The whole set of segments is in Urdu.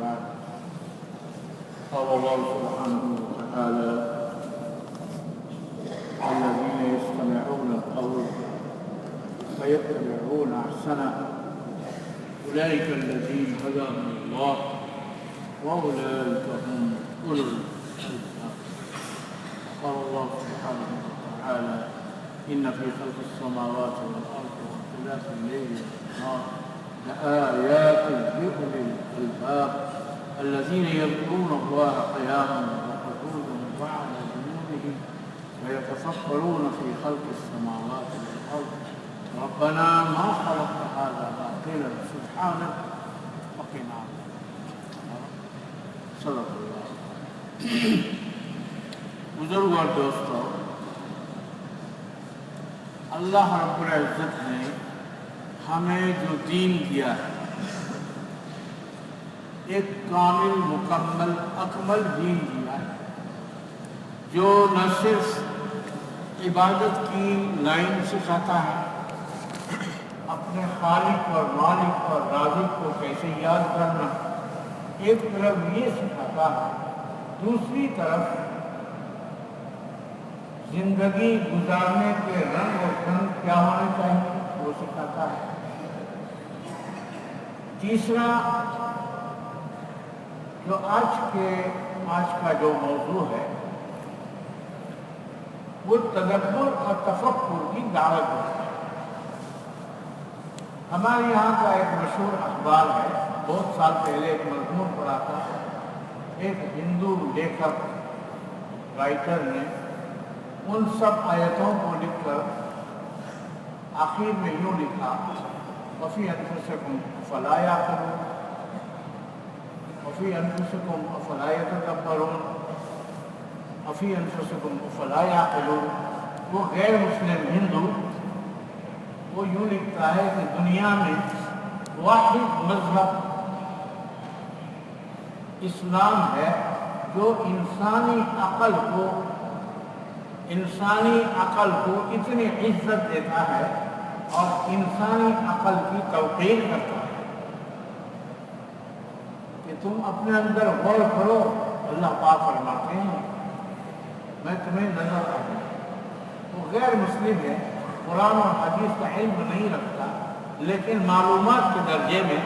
بعد قال الله سبحانه وتعالى الذين يستمعون القول فيتبعون أحسنه أولئك الذين هداهم الله وأولئك هم أولو الألباب. قال الله سبحانه وتعالى إن في خلق السماوات والأرض واختلاف الليل والنهار لآيات لأولي الألباب الذين يذكرون الله قياما وقعودا وعلى جنوبهم ويتفكرون في خلق السماوات والأرض ربنا ما خلقت هذا باطلا سبحانك وقنا عذاب النار. صدق اللہ. بزرگ اور دوستو، اللہ رب العزت نے ہمیں جو دین دیا ہے ایک کامل مکمل اکمل دین دیا ہے جو نہ صرف عبادت کی لائن سکھاتا ہے، اپنے خالق اور مالک اور رازق کو کیسے یاد کرنا ایک طرف یہ سکھاتا ہے، دوسری طرف زندگی گزارنے کے رنگ اور ڈھنگ کیا ہونے چاہیے وہ سکھاتا ہے. تیسرا جو آج کا جو موضوع ہے وہ تدبر اور تفکر کی دعوت ہے. ہمارے یہاں کا ایک مشہور اخبار ہے، بہت سال پہلے ایک مضمون پڑھا تھا. ایک ہندو لیکھک رائٹر نے ان سب آیتوں کو لکھ کر آخر میں یوں لکھا وَفِي أَنفُسِكُمْ أَفَلَا يَعْقِلُونَ وَفِي أَنفُسِكُمْ أَفَلَا يَتَدَبَّرُونَ وَفِي أَنفُسِكُمْ أَفَلَا يَعْقِلُونَ. وہ غیر مسلم ہندو وہ یوں لکھتا ہے کہ دنیا میں واحد مذہب اسلام ہے جو انسانی عقل کو اتنی عزت دیتا ہے اور انسانی عقل کی توقیر کرتا ہے کہ تم اپنے اندر غور کرو. اللہ پاک فرماتے ہیں میں تمہیں نظر آؤں. وہ غیر مسلم ہے، قرآن اور حدیث کا علم نہیں رکھتا، لیکن معلومات کے درجے میں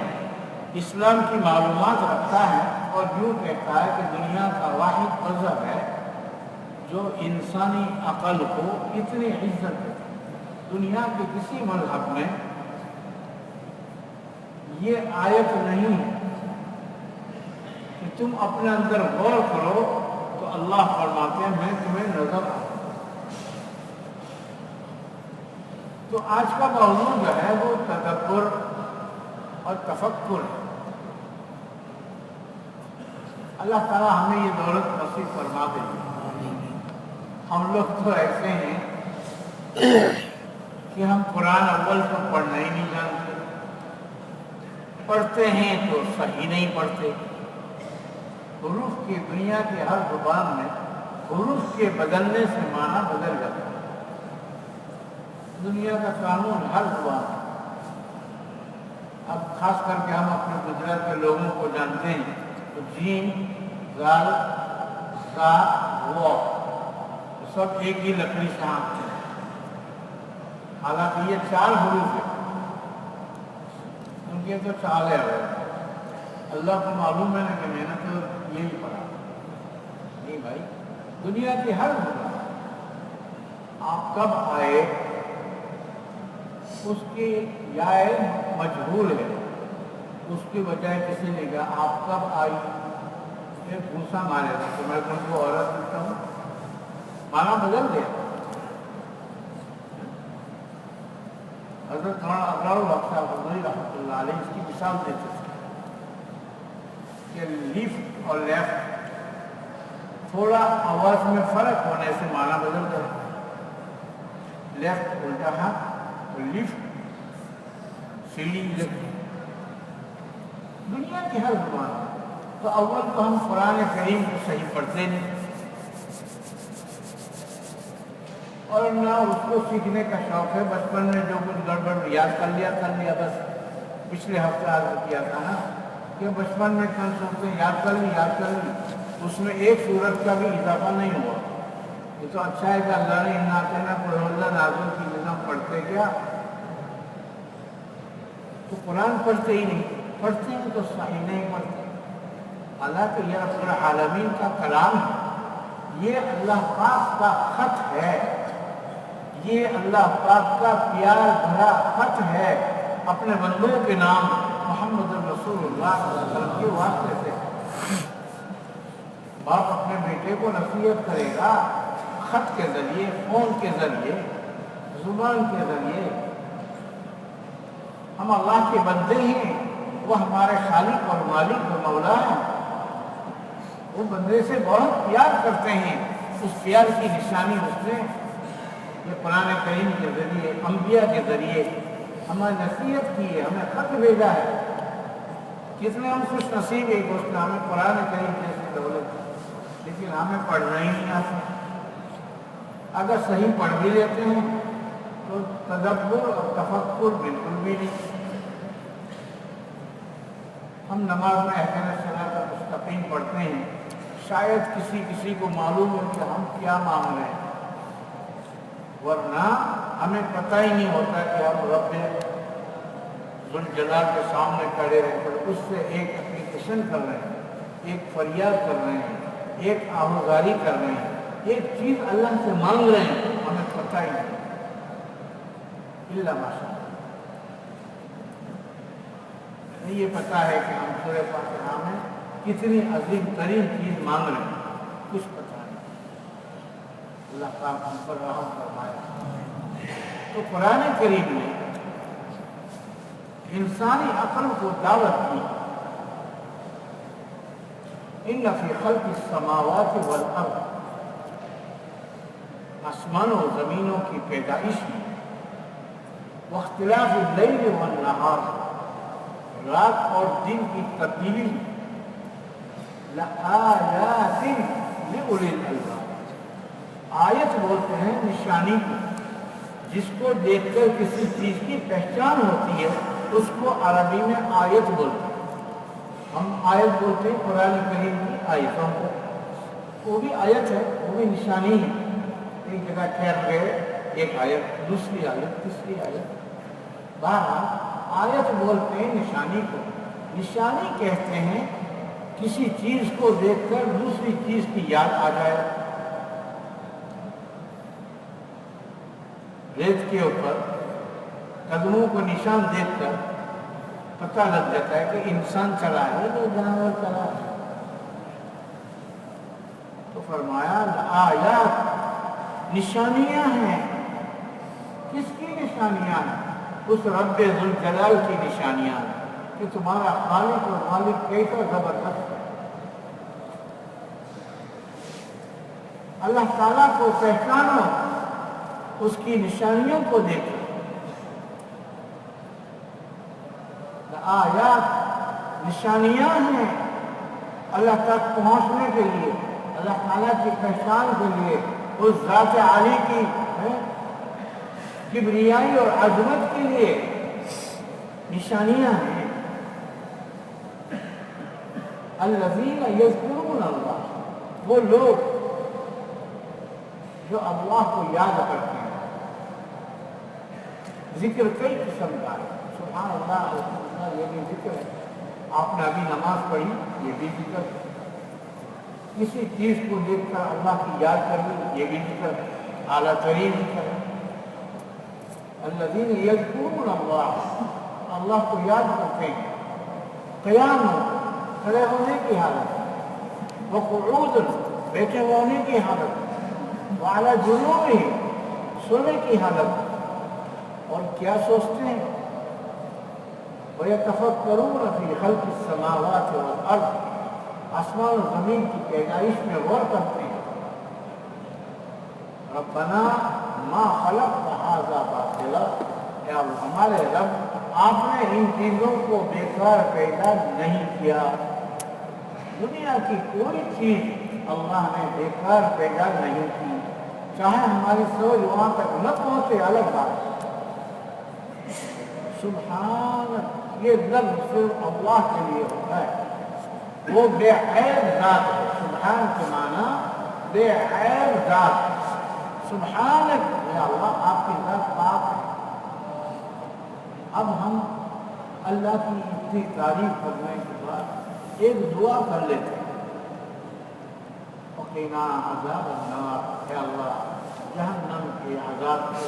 اسلام کی معلومات رکھتا ہے اور یوں کہتا ہے کہ دنیا کا واحد مذہب ہے جو انسانی عقل کو اتنی عزت ہے. دنیا کے کسی مذہب میں یہ آیت نہیں کہ تم اپنے اندر غور کرو تو اللہ فرماتے ہیں میں تمہیں نظر آؤں. تو آج کا موضوع جو ہے وہ تدبر اور تفکر ہے. اللہ تعالیٰ ہمیں یہ دولت نصیب فرما دے. ہم لوگ تو ایسے ہیں کہ ہم قرآن اول تو پڑھنا ہی نہیں جانتے، پڑھتے ہیں تو صحیح نہیں پڑھتے. حروف کی دنیا کی ہر زبان میں حروف کے بدلنے سے معنی بدل جاتا ہے. دنیا کا قانون ہر زبان ہے. اب خاص کر کے ہم اپنے گجرات کے لوگوں کو جانتے ہیں تو جیم، زال، زا، وہ سب ایک ہی لکڑی سے ہانکتے ہیں. حالانکہ یہ 4 حروف ہے، ان کے تو 4 ہے. اللہ کو معلوم ہے نا کہ میں نے تو یہی پڑھا. نہیں بھائی، دنیا کی ہر زبان آپ کب آئے اس کی یا مجہول ہے، اس کی وجہ کسی نے کہا آپ کب آئی، پھر گھوسا مارے گا کہ میں تم کو عورت دیتا ہوں، مانا بدل دیا. حضرت مولانا ابرار الحق صاحب رحمۃ اللہ علیہ اس کی مثال دیتے تھے کہ لیفٹ اور لیفٹ تھوڑا آواز میں فرق ہونے سے مانا بدل گیا. لیفٹ الٹا ہاتھ، لفٹ سیڑھی لکھ. دنیا کی ہر زبان. تو اول تو ہم قرآن کریم کو صحیح پڑھتے نہیں اور نہ اس کو سیکھنے کا شوق ہے. بچپن میں جو کچھ گڑبڑ یاد کر لیا بس. پچھلے ہفتے عرض کیا تھا نا کہ بچپن میں چند صورتیں یاد کر لی اس میں ایک صورت کا بھی اضافہ نہیں ہوا. یہ تو اچھا ہے کہ اللہ نے انا اعطیناک قل اللہ نازل کی نظام پڑھتے کیا؟ تو قرآن پڑھتے ہی نہیں، پڑھتے ہیں تو صحیح نہیں پڑھتے. حالانکہ یہ رب العالمین کا کلام ہے، یہ اللہ پاک کا خط ہے، یہ اللہ پاک کا پیار بھرا خط ہے اپنے بندوں کے نام محمد رسول اللہ صلی اللہ علیہ وسلم کے واسطے سے. باپ اپنے بیٹے کو نصیحت کرے گا خط کے ذریعے، فون کے ذریعے، زبان کے ذریعے. ہم اللہ کے بندے ہیں، وہ ہمارے خالق اور مالک اور مولا ہیں. وہ بندے سے بہت پیار کرتے ہیں. اس پیار کی نشانی اس نے یہ قرآن کریم کے ذریعے، انبیاء کے ذریعے ہمیں نصیحت کی ہے، ہمیں خط بھیجا ہے. کتنے ہم خوش نصیب ایک دوست ہمیں قرآن کریم جیسی دولت، لیکن ہمیں پڑھنا ہی نہیں آتا. اگر صحیح پڑھ بھی لیتے ہیں تو تدبر اور تفکر بالکل بھی نہیں. ہم نماز میں اہتمام صراط المستقیم پڑھتے ہیں، شاید کسی کو معلوم ہو کہ ہم کیا مانگ رہے ہیں، ورنہ ہمیں پتہ ہی نہیں ہوتا کہ ہم رب ذوالجلال کے سامنے کھڑے رہ کر اس سے ایک اپلیکیشن کر رہے ہیں، ایک فریاد کر رہے ہیں، ایک آہوزاری کر رہے ہیں، ایک چیز اللہ سے مانگ رہے ہیں. ہمیں پتہ ہی نہیں الا ماشاء اللہ. یہ پتہ ہے کہ ہم سورہ فاتحہ میں کتنی عظیم ترین چیز مانگ رہے ہیں، کچھ پتہ نہیں. اللہ پاک ہم پر رحم فرمائے. تو قرآن کریم نے انسانی عقل کو دعوت کی. ان فی خلق السماوات والارض، آسمانوں و زمینوں کی پیدائش میں، واختلاف اللیل والنہار، رات اور دن کی تبدیلی میں، لآیات لأولی الالباب، آیت بولتے ہیں نشانی کو، جس کو دیکھ کر کسی چیز کی پہچان ہوتی ہے اس کو عربی میں آیت بولتے ہیں. ہم آیت بولتے ہیں قرآن کریم کی آیتوں کو، وہ بھی آیت ہے، وہ بھی نشانی ہے. ایک جگہ ٹھہر گئے، ایک آیت، دوسری آیت، تیسری آیت. بہرحال آیت بولتے ہیں نشانی کو. نشانی کہتے ہیں کسی چیز کو دیکھ کر دوسری چیز کی یاد آ جائے. ریت کے اوپر قدموں کو نشان دیکھ کر پتہ لگ جاتا ہے کہ انسان چلا ہے تو جانور چلا ہے. تو فرمایا آیات، نشانیاں ہیں. کس کی نشانیاں ہیں؟ اس رب ذوالجلال کی نشانیاں ہیں کہ تمہارا خالق اور مالک کیسا زبردست ہے. اللہ تعالیٰ کو پہچانو، اس کی نشانیوں کو دیکھو. آیات نشانیاں ہیں اللہ تک پہنچنے کے لیے، اللہ تعالیٰ کی پہچان کے لیے، اس ذات عالی کی کبریائی اور عظمت کے لیے نشانیاں ہیں. الذین یذکرون اللہ، وہ لوگ جو اللہ کو یاد کرتے ہیں. ذکر کئی قسم کا ہے، سبحان اللہ الحمدللہ یہ بھی ذکر ہے. آپ نے ابھی نماز پڑھی، یہ بھی ذکر ہے. کسی چیز کو دیکھ کر اللہ کی یاد کر لی، یہ بھی ذکر ہے، اعلیٰ ترین ذکر ہے. الذین یذکرون اللہ، اللہ کو یاد کرتے ہیں قیام، کھڑے ہونے کی حالت، وقعود، بیٹھے ہونے کی حالت، وعلی جنوبہم، سونے کی حالت. اور کیا سوچتے ہیں؟ وَيَتَفَكَّرُونَ فِي خَلْقِ السَّمَاوَاتِ وَالْأَرْضِ، آسمان و زمین کی پیدائش میں غور کرتے ہیں. ربنا ما خلقت هذا باطلا، اے اللہ ہمارے رب، آپ نے ان چیزوں کو بیکار پیدا نہیں کیا. دنیا کی کوئی چیز اللہ نے بیکار پیدا نہیں کی. چاہے ہماری سوچ وہاں تک نہ پہنچے، الگ بات. سبحان یہ لفظ صرف اللہ کے لیے ہوتا ہے، وہ بے عیب ذات ہے۔ سبحان کے معنی بے عیب ذات، سبحانک یا اللہ آپ کی ذات پاک ہے۔ اب ہم اللہ کی اتنی تعریف کرنے کے بعد ایک دعا کر لیتے ہیں، وقنا عذاب النار، اے اللہ جہنم کے عذاب سے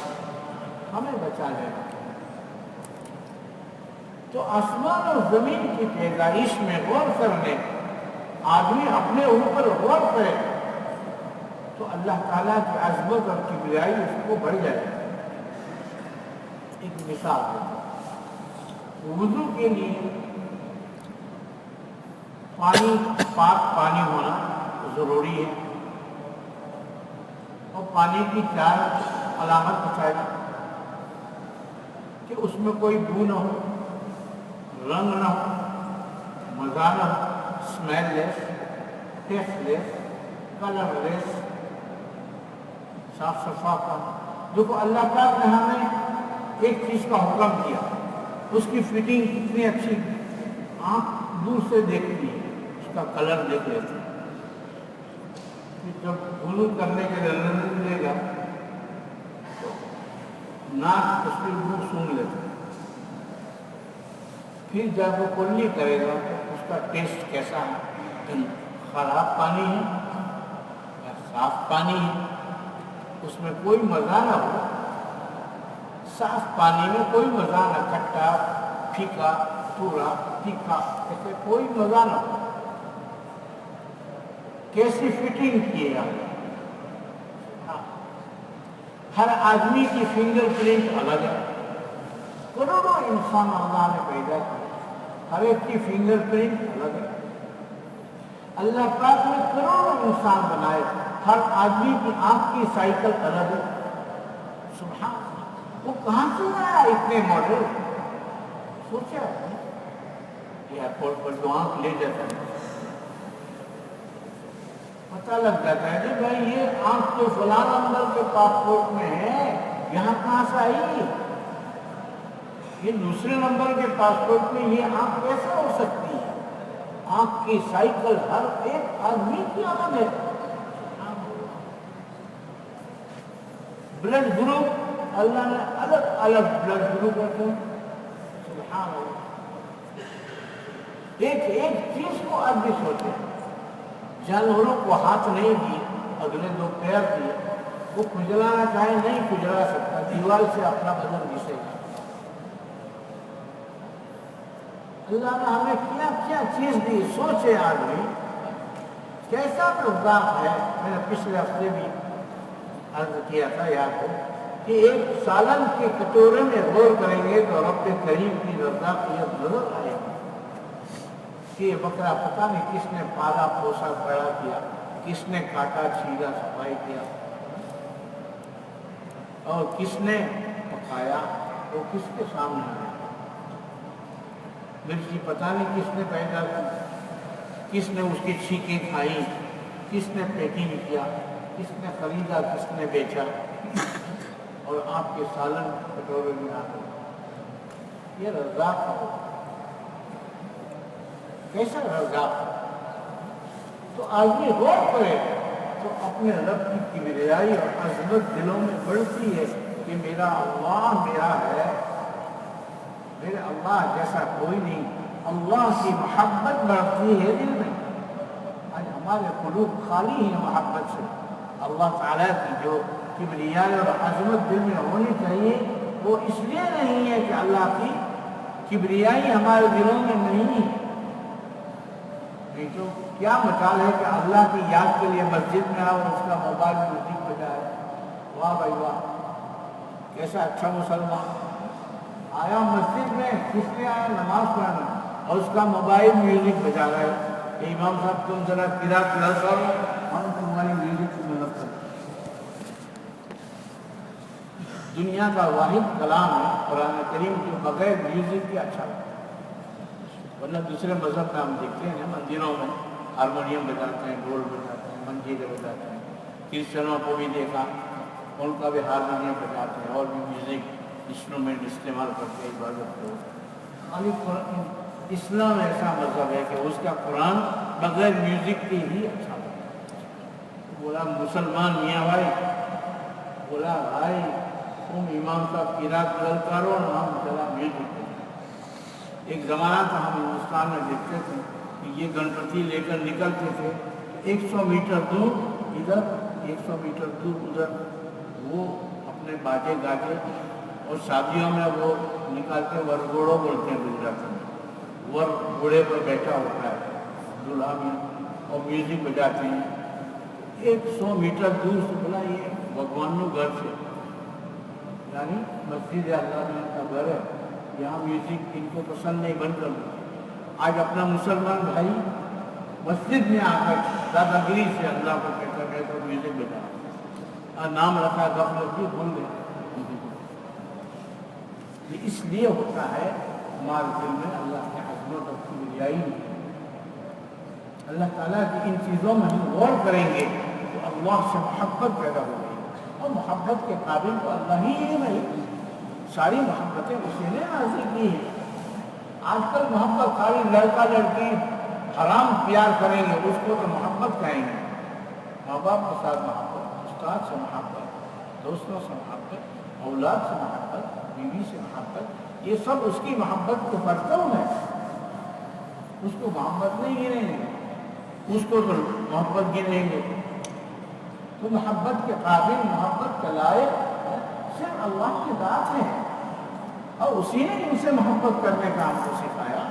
ہمیں بچا لینا۔ تو آسمان اور زمین کی پیدائش میں غور کرنے، آدمی اپنے اوپر غور کرے تو اللہ تعالیٰ کی عظمت اور کبریائی اس کو بڑھ جائے۔ ایک مثال ہے، وضو کے لیے پانی، پاک پانی ہونا ضروری ہے، اور پانی کی چار علامت بتائی کہ اس میں کوئی بو نہ ہو، رنگ نہ ہو، مزہ نہ ہو، اسمیل لیس، ٹیسٹ لیس، کلر لیس، صاف صفا۔ دیکھو اللہ پاک نے ہمیں ایک چیز کا حکم کیا، اس کی فٹنگ کتنی اچھی، آنکھ دور سے دیکھتی ہے، اس کا کلر دیکھ لیتی ہے، جب غسل کرنے کے لیے ملے گا تو ناک اس کی منہ سونگھ لیتا ہے، پھر جب وہ کلی کرے گا تو اس کا ٹیسٹ کیسا ہے، خراب پانی ہے یا صاف پانی ہے، اس میں کوئی مزہ نہ ہو، صاف پانی میں کوئی مزہ نہ، کھٹا، پھیکا، تھوڑا، تیکھا، ایسے کوئی مزہ نہ ہو، کیسی فٹنگ کی ہے۔ ہر آدمی کی فنگر پرنٹ الگ ہے، کروڑوں انسان اللہ نے پیدا کیا، ہر ایک کی فنگر پرنٹ الگ ہے۔ اللہ پاک نے کروڑوں انسان بنائے، ہر آدمی کی آنکھ کی سائیکل الگ ہے۔ سبحان اللہ، وہ کہاں سے آیا اتنے ماڈل؟ سوچا ایئرپورٹ پر جو آنکھ لے جاتا ہے پتہ لگ جاتا ہے کہ بھائی یہ آنکھ تو فلاں نمبر کے پاسپورٹ میں ہے، یہاں کہاں سے آئی؟ یہ دوسرے نمبر کے پاسپورٹ میں یہ آنکھ کیسے ہو سکتی ہے؟ آنکھ کی سائیکل ہر ایک آدمی کی الگ ہے۔ بلڈ گروپ اللہ نے الگ الگ بلڈ گروپ رکھے، سبحان اللہ۔ ایک ایک چیز کو آدمی سوچے، جانوروں کو ہاتھ نہیں دیے، اگلے دو پیر دیے، وہ کھجلانا چاہے نہیں کھجلا سکتا، دیوار سے اپنا بدن گھسے گا۔ اللہ نے ہمیں کیا کیا چیز دی، سوچے آدمی کیسا رزاق ہے۔ میں نے پچھلے ہفتے بھی عرض کیا تھا یاد ہو کہ ایک سالن کے کٹورے میں غور کریں گے تو رب کریم کی رزاقیت نظر آئے گی کہ یہ بکرا پتہ نہیں کس نے پالا پوسا بڑا کیا، کس نے کاٹا چھیلا صفائی کیا، اور کس نے پکایا، وہ کس کے سامنے آیا۔ مرچی پتہ نہیں کس نے پیدا کی، کس نے اس کی چھینکیں کھائی، کس نے پیکنگ کیا، کس نے خریدا، کس نے بیچا، اور آپ کے سالن کٹورے میں آ گئے۔ یہ رزاق ہے، کیسا رزاق ہے؟ تو آدمی غور کرے تو اپنے رب کی کبریائی اور عظمت دلوں میں بڑھتی ہے کہ میرا اللہ میرا ہے، میرے اللہ جیسا کوئی نہیں۔ اللہ کی محبت بڑھتی ہے دل میں۔ آج ہمارے قلوب خالی ہیں محبت سے۔ اللہ تعالیٰ کی جو کبریائی اور عظمت دل میں ہونی چاہیے وہ اس لیے نہیں ہے کہ اللہ کی کبریائی ہمارے دلوں میں نہیں ہے۔ تو کیا مجال ہے کہ اللہ کی یاد کے لیے مسجد میں آؤ اور اس کا موبائل میوزک بجائے؟ واہ بھائی واہ، کیسا اچھا مسلمان آیا مسجد میں، کس لیے آیا؟ نماز پڑھنا، اور اس کا موبائل میوزک بجا رہا ہے کہ امام صاحب تم ذرا قرات کرو، ہم تمہاری میوزک کی مدد کریں۔ دنیا کا واحد کلام ہے قرآن کریم جو بغیر میوزک کے اچھا لگتا ہے، ورنہ دوسرے مذہب میں ہم دیکھتے ہیں مندروں میں ہارمونیم بجاتے ہیں، ڈھول بجاتے ہیں، منجیلے بجاتے ہیں۔ کرسچنوں کو بھی دیکھا، ان کا بھی ہارمونیم بجاتے ہیں اور بھی میوزک انسٹرومنٹ استعمال کرتے ہیں عبادت کو۔ خالی اسلام ایسا مذہب ہے کہ اس کا قرآن بغیر میوزک کے ہی اچھا لگتا۔ بولا مسلمان میاں بھائی، بولا بھائی تم امام صاحب قرات بدل کرو نا، ہم چلا میوزک۔ ایک زمانہ تھا ہم ہندوستان میں دیکھتے تھے کہ یہ گنپتی لے کر نکلتے تھے 100 میٹر دور ادھر 100 میٹر دور ادھر، وہ اپنے باجے گاجے، اور شادیوں میں وہ نکالتے ورگوڑوں بولتے ہیں گجراتی میں، ور گھوڑے پر بیٹھا ہوتا ہے دلہا میں اور میوزک بجاتے ہیں 100 میٹر دور سے۔ بولا یہ بھگوانوں گھر سے، یعنی مسجد اللہ میں کا گھر ہے، یہاں میوزک ان کو پسند نہیں، بند کر دو۔ آج اپنا مسلمان بھائی مسجد میں آ کر دادا گیری سے اللہ کو کہتا ہے تو میوزک بجا، نام رکھا غفلت کی، بھول گئے۔ یہ اس لیے ہوتا ہے ہمارے دل میں اللہ کے عظمت اور کبریائی، اللہ تعالیٰ کی ان چیزوں میں ہم غور کریں گے تو اللہ سے محبت پیدا ہو گئی، اور محبت کے قابل تو اللہ ہی ہے نہیں، ساری محبتیں اسی نے حاصل کی ہیں۔ آج کل محبت خالی لڑکا لڑکی حرام پیار کریں گے اس کو تو محبت کہیں گے، ماں باپ کے ساتھ محبت، استاد سے محبت، دوستوں سے محبت، اولاد سے محبت، بیوی سے محبت، یہ سب اس کی محبت کے برتن ہیں، اس کو محبت نہیں گنیں گے، اس کو تو محبت گنیں گے۔ تو محبت کے قابل، محبت کے لائق صرف اللہ کی ذات ہے، اور اسی نے ان سے محبت کرنے کا ہم کو سکھایا۔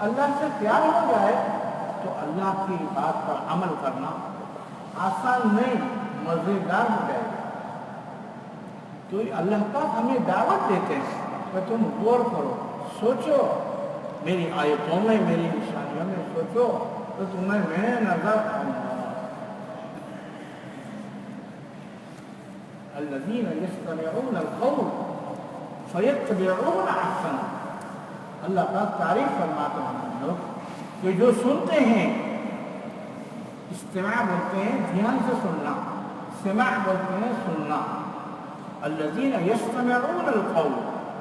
اللہ سے پیار ہو جائے تو اللہ کی بات پر عمل کرنا آسان نہیں، مزیدار ہو جائے گا۔ تو اللہ پاک ہمیں دعوت دیتے ہیں کہ تم غور کرو، سوچو، میری آیتوں میں، میری نشانیوں میں سوچو تو تمہیں میں نظر آؤں گا۔ الذین یستمعون القول فیتبعون احسنہ، اللہ پاک تعریف فرماتے ہیں ہم لوگ کہ جو سنتے ہیں، استماع بولتے ہیں دھیان سے سننا، سماع بولتے ہیں سننا، الذین یستمعون القول،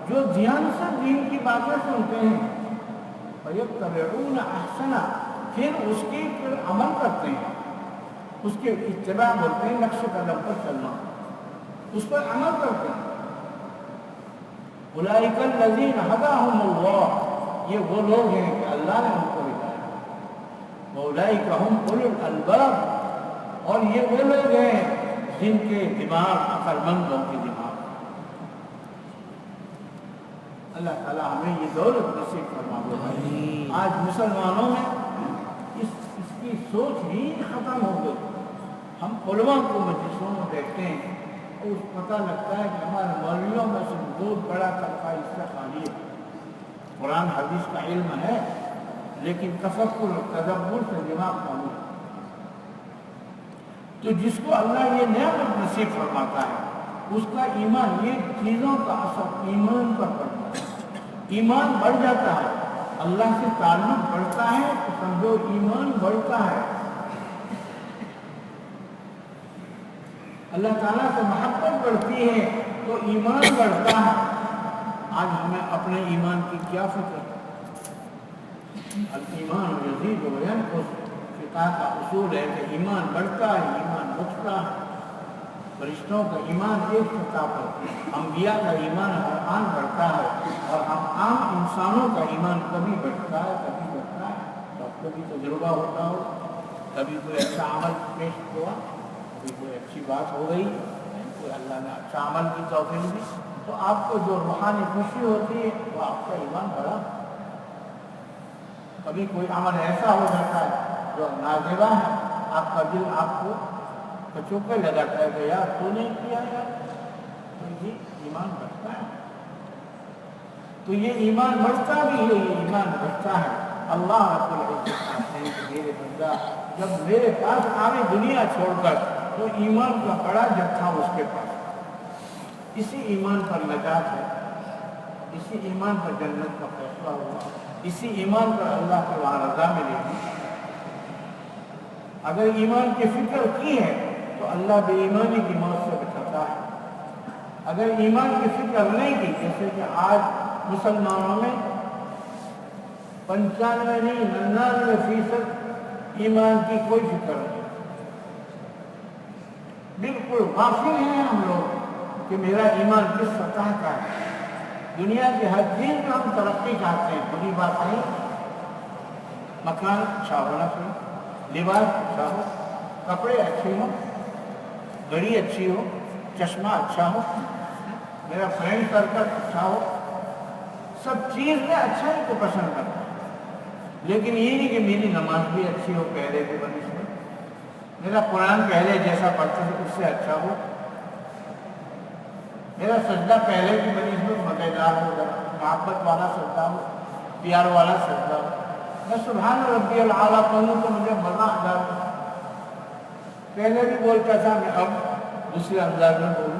جو دھیان سے دین کی باتیں سنتے ہیں، فیتبعون احسنہ، پھر اس کے پر عمل کرتے ہیں، اس کے اتباع بولتے ہیں نقش قدم پر چلنا، اس پر عمل کرتے ہیں۔ اولئک الذین ھداھم اللہ، یہ وہ لوگ ہیں کہ اللہ نے ان کو ہدایت، اولئک ھم اولو الالباب، اور یہ وہ لوگ ہیں جن کے دماغ عقل مندوں کے دماغ۔ اللہ تعالیٰ ہمیں یہ دولت نصیب فرمائے۔ آج مسلمانوں میں اس کی سوچ ہی ختم ہو گئی۔ ہم علماء کو مجلسوں میں دیکھتے ہیں اور پتہ لگتا ہے کہ ہمارے مولویوں میں سے بہت بڑا طبقہ اس سے خالی ہے، قرآن حدیث کا علم ہے لیکن تفکر اور تدبر سے دماغ خالی ہے۔ تو جس کو اللہ یہ نعمت نصیب فرماتا ہے اس کا ایمان، یہ چیزوں کا اثر ایمان پر پڑتا ہے، ایمان بڑھ جاتا ہے، اللہ سے تعلق بڑھتا ہے تو سمجھو ایمان بڑھتا ہے، اللہ تعالیٰ سے محبت بڑھتی ہے تو ایمان بڑھتا ہے۔ آج ہمیں اپنے ایمان کی کیا فکر ہے؟ الایمان یزید و ینقص، فقہ کا اصول ہے کہ ایمان بڑھتا ہے، ایمان گھٹتا ہے۔ فرشتوں کا ایمان ایک سطح پر، انبیاء کا ایمان ہر آن بڑھتا ہے، اور ہم عام انسانوں کا ایمان کبھی بڑھتا ہے کبھی گھٹتا ہے۔ تو کبھی تجربہ ہوتا ہو، کبھی کوئی اچھا عمل پیش ہوا، کبھی کوئی اچھی بات ہو گئی، کوئی اللہ نے اچھا عمل کی توفیق دی، تو آپ کو جو روحانی خوشی ہوتی ہے وہ آپ کا ایمان بڑھا۔ کبھی کوئی عمل ایسا ہو جاتا ہے جو نازیبا ہے، آپ کا دل آپ کو کچوکے لگاتا ہے کہ یار تو نہیں کیا یار، تو یہ ایمان بڑھتا ہے۔ تو یہ ایمان بڑھتا بھی ہے، یہ ایمان بڑھتا ہے۔ اللہ رب العزت کہتے ہیں کہ میرے بندہ جب میرے پاس آوے دنیا چھوڑ کر تو ایمان کا بڑا جتھا اس کے پاس، اسی ایمان پر نجات ہے، اسی ایمان پر جنت کا فیصلہ ہوا، اسی ایمان پر اللہ کی وہاں رضا ملے گی۔ اگر ایمان کی فکر کی ہے تو اللہ بے ایمانی کی موت سے بچاتا ہے، اگر ایمان کی فکر نہیں کی، جیسے کہ آج مسلمانوں میں 95 نہیں 99% ایمان کی کوئی فکر نہیں، بالکل غافل ہیں ہم لوگ کہ میرا ایمان کس سطح کا ہے۔ دنیا کے ہر چیز میں ہم ترقی چاہتے ہیں، بری بات نہیں، مکان اچھا ہونا چاہیے، لباس اچھا ہو، کپڑے اچھے ہوں، گھڑی اچھی ہو، چشمہ اچھا ہو، میرا فرینڈ سرکل اچھا ہو، سب چیز میں اچھائی کو پسند کرتا ہوں، لیکن یہ نہیں کہ میری نماز بھی اچھی ہو پہلے کے بنسبت، میرا قرآن پہلے جیسا پڑھتا ہے اس سے اچھا ہو، میرا سجدہ پہلے کی بنسبت مزیدار ہو، محبت والا سجدہ ہو، پیار والا سجدہ ہو، میں سبحان ربی العالیٰ کہوں تو مجھے مزہ آ جاتا، پہلے بھی بولتا تھا، میں اب دوسرے انداز میں بولوں،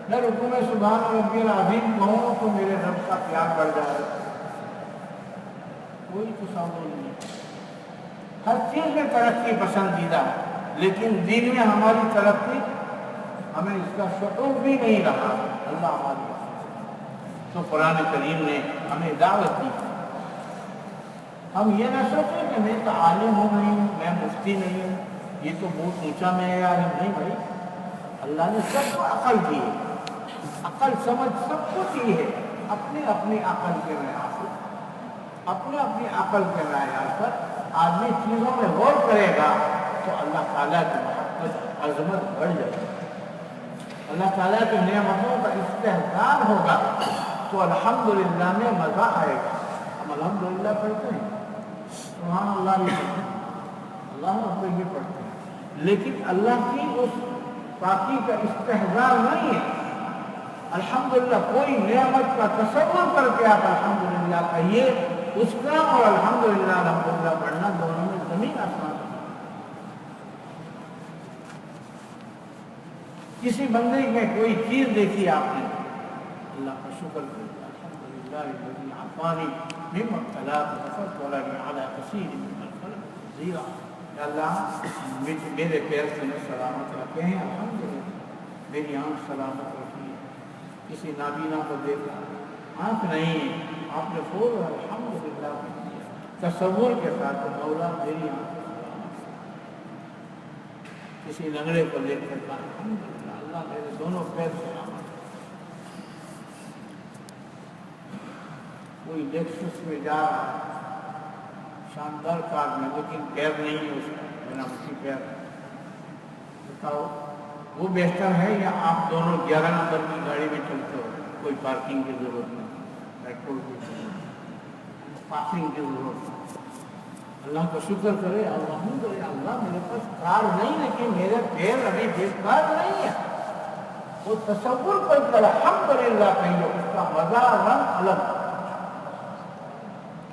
میں رکوع میں سبحان ربی العظیم کہوں تو میرے رب کا پیار بڑھ جائے، کوئی تصور نہیں۔ ہر چیز میں ترقی پسندیدہ، لیکن دین میں ہماری ترقی ہمیں اس کا شعور بھی نہیں رہا، اللہ ہماری تو قرآن کریم نے ہمیں دعوت دی۔ ہم یہ نہ سوچیں کہ میں تو عالم ہوں نہیں ہوں، میں مفتی نہیں ہوں، یہ تو بہت اونچا معیار ہے، نہیں بھائی، اللہ نے سب کو عقل دی ہے، عقل سمجھ سب کو دی ہے، اپنی اپنی عقل کے معیار سے، اپنے اپنی عقل کے معیار پر آدمی چیزوں میں غور کرے گا تو اللہ تعالیٰ کی محبت عظمت بڑھ جائے گی، اللہ تعالیٰ کی نعمتوں کا استحضار ہوگا تو الحمدللہ میں مزہ آئے گا۔ ہم الحمدللہ پڑھتے ہیں، سبحان اللہ بھی پڑھتے ہیں، اللہ اکبر بھی پڑھتے ہیں، لیکن اللہ کی اس پاکی کا استحضار نہیں ہے۔ الحمدللہ کوئی نعمت کا تصور کر کے آپ الحمدللہ کہیے، اس کا اور الحمدللہ الحمدللہ پڑھنا دونوں میں زمین آسمان۔ کسی بندے میں کوئی چیز دیکھی آپ نے، اللہ کا شکر کرے، الحمدللہ الذی عافانی مما ابتلاک وفضلنی علی کثیر ممن خلق تفضیلا۔ یا اللہ میرے پیر سے سلامت رکھے ہیں، الحمدللہ میری آنکھ سلامت رکھی ہے، کسی نابینا کو دیکھا، آنکھ نہیں، آپ نے فوراً الحمدللہ تصور کے ساتھ مولا میری آنکھ سلامت، کسی لنگڑے کو دیکھ کر کہا الحمدللہ اللہ میرے دونوں پیر سلامت۔ کوئی لیکسس میں جا رہا ہے، شاندار کار میں، لیکن پیر نہیں ہے اس کا، میرا اسی پیر ہے، بتاؤ وہ بہتر ہے یا آپ دونوں 11 نمبر کی گاڑی میں چلتے ہو، کوئی پارکنگ کی ضرورت نہیں، پیٹرول کی ضرورت نہیں، پارکنگ کی ضرورت نہیں، اللہ کا شکر کرے الحمدللہ اللہ میرے پاس کار نہیں، لیکن میرے پیر ابھی بیکار نہیں ہے، وہ تصور کر کے الحمدللہ کہیے، اس کا مزہ رنگ الگ،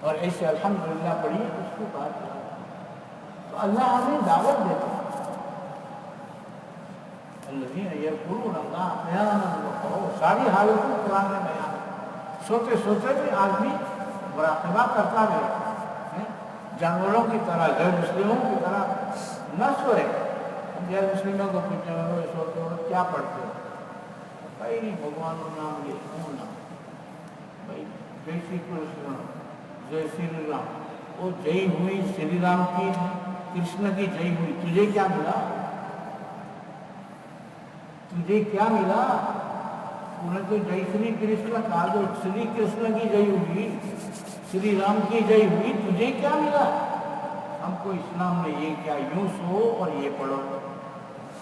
اور ایسے الحمدللہ پڑھیے اس کو بات کریں تو اللہ ہمیں دعوت دیتا ہے، الذین یذکرون اللہ قیاما وقعودا، ساری حالتوں قرآن میں بیان ہے، سوتے سوتے بھی آدمی مراقبہ کرتا رہے، جانوروں کی طرح، غیر مسلموں کی طرح نہ سوئے۔ ہم غیر مسلموں کو پوچھتے ہیں سوتے ہو کیا پڑھتے ہو، بھائی نہیں بھگوان کا نام لے نام، بھائی جے شری کرشن، جے شری رام، وہ جئی ہوئی شری رام کی، کرشن کی جئی ہوئی، تجھے کیا ملا، تجھے کیا ملا، انہیں تو جئی شری کرشن کہا، جو شری کرشن کی جئی ہوئی، شری رام کی جئی ہوئی، تجھے کیا ملا، ہم کو اسلام نے یہ کیا، یوں سو اور یہ پڑھو،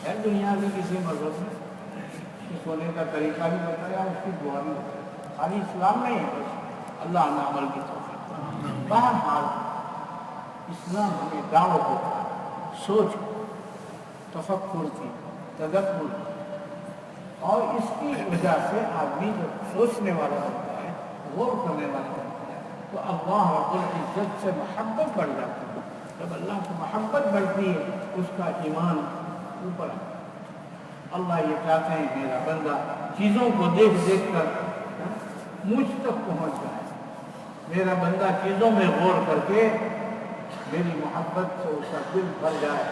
ہے دنیا میں کسی مذہب میں سونے کا طریقہ بھی بتایا، اس کی دعا بھی بتایا، خالی اسلام نہیں ہے، بس اللہ نے عمل کی توفیق۔ بہرحال اسلام ہمیں دعوت دیتا ہے سوچ تفکر کی، تدبر کی، اور اس کی وجہ سے آدمی جب سوچنے والا ہوتا ہے، غور کرنے والا ہوتا ہے، تو اللہ رب العزت سے محبت بڑھ جاتی ہے، جب اللہ کی محبت بڑھتی ہے اس کا ایمان اوپر آتا ہے۔ اللہ یہ چاہتے ہیں میرا بندہ چیزوں کو دیکھ دیکھ کر مجھ تک پہنچ جائے، میرا بندہ چیزوں میں غور کر کے میری محبت سے اس کا دل بھر جائے،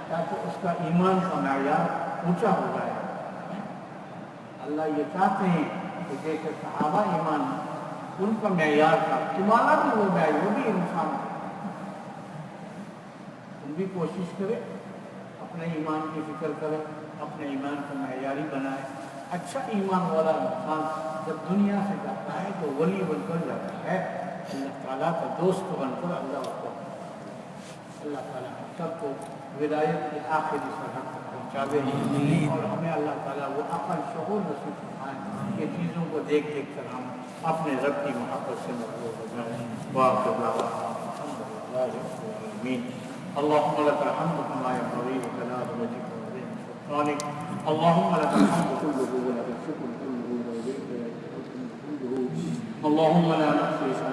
تاکہ اس کا ایمان کا معیار اونچا ہو جائے۔ اللہ یہ چاہتے ہیں کہ جیسے صحابہ ایمان ان کا معیار تھا، تمہارا بھی وہ معیار، وہ بھی انسان ہے۔ تم بھی کوشش کرے، اپنے ایمان کی فکر کرے، اپنے ایمان کو معیاری بنائے۔ اچھا ایمان والا انسان جب دنیا سے جاتا ہے تو ولی بن کر جاتا ہے، اللہ تعالیٰ کا دوست بن کر اللہ کو۔ اللہ تعالیٰ ہم سب کو ولایت کی آخری سرحد تک پہنچاوے اور ہمیں اللہ تعالیٰ وہ عقل شعور نصیب فرمائے کہ چیزوں کو دیکھ دیکھ کر ہم اپنے رب کی محبت سے مقبول ہو جائیں۔ وآخر دعوانا الحمدللہ رب العالمین۔ اللهم لك الحمد كما ينبغي لجلال وجهك وعظيم سلطانك، اللهم لك الحمد كله ولك الشكر كله وإليك الحكم كله، اللهم لا نحصي